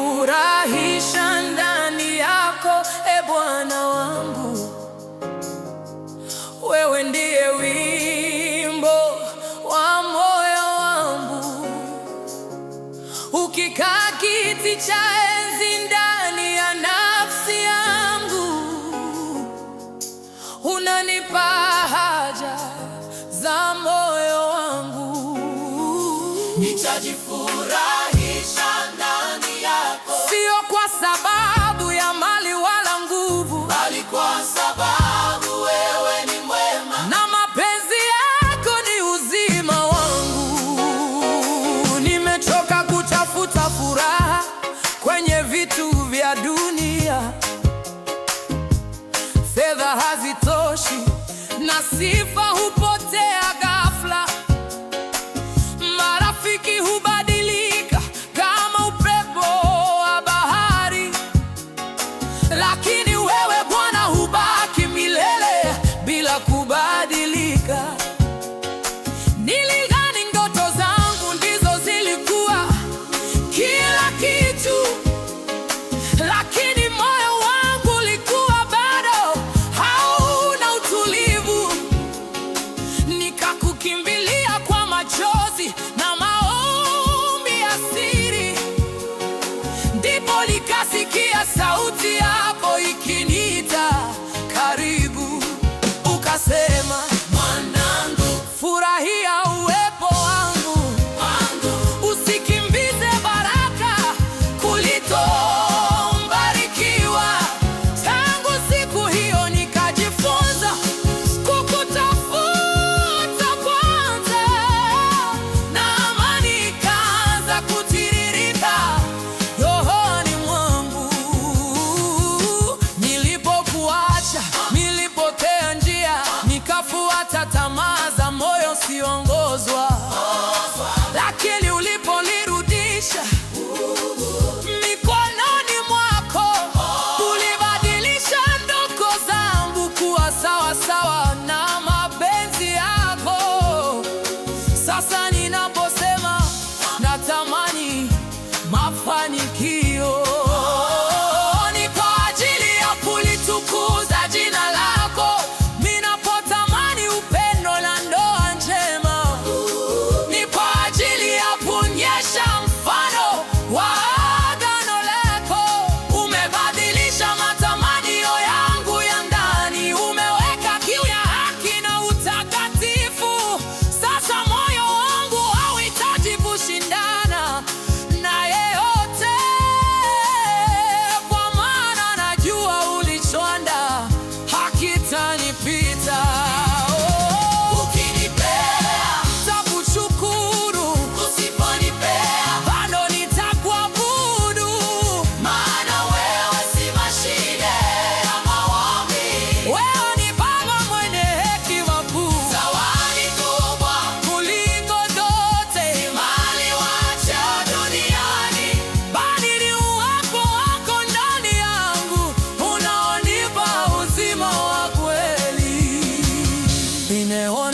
Nitajifurahisha ndani yako, e Bwana wangu. Wewe ndiye wimbo wa moyo wangu. Ukikaa kiti cha enzi ndani ya nafsi yangu, unanipa haja za moyo wangu. Nitajifurahisha ndani yako, sio kwa sababu ya mali wala nguvu, bali kwa sababu wewe ni mwema na mapenzi yako ni uzima wangu. Nimechoka kutafuta furaha kwenye vitu vya dunia. Fedha hazitoshi na sifa hupotea ghafla. Marafiki hubadilika kama upepo wa bahari, lakini wewe Bwana hubaki milele bila kubadilika. Nilidhani ndoto zangu ndizo zilikuwa kila kitu, lakini moyo wangu ulikuwa bado hauna utulivu. Nikakukimbilia kwa machozi na maombi ya siri, ndipo nikasikia sauti yako ikiniita karibu. Ukasema, mwanangu, furahia uwepo wangu, usikimbize baraka kulitombarikiwa. Tangu siku hiyo nikajifunza kukutafuta kwanza, na amani ikaanza kutiririka rohoni mwangu. Nilipokuacha nilipotea njia, nikafuata tamaa za moyo siongozwa, lakini uliponirudisha mikononi mwako, ulibadilisha ndoto zangu kuwa sawa sawa na mapenzi yako. Sasa ninaposema natamani mafanikio, ni kwa ajili ya kulitukuza jina lako. Ninapotamani upendo na ndoa njema, ni kwa ajili ya kuonyesha mfano wa agano lako. Umebadilisha matamanio yangu ya ndani, umeweka kiu ya haki na utakatifu. Sasa moyo wangu hauhitaji kushindana na yeyote, kwa maana najua ulichoandaa hakitanipita. ukinipea, Takushukuru, usiponipea, bado nitakuabudu. maana wewe si mashine ya maombi. Wewe ni Baba mwenye hekima kuu, Zawadi kubwa kuliko zote, mali wacha duniani, bali ni uwepo wako ndani yangu unaonipa uzima wa kweli. Nimeona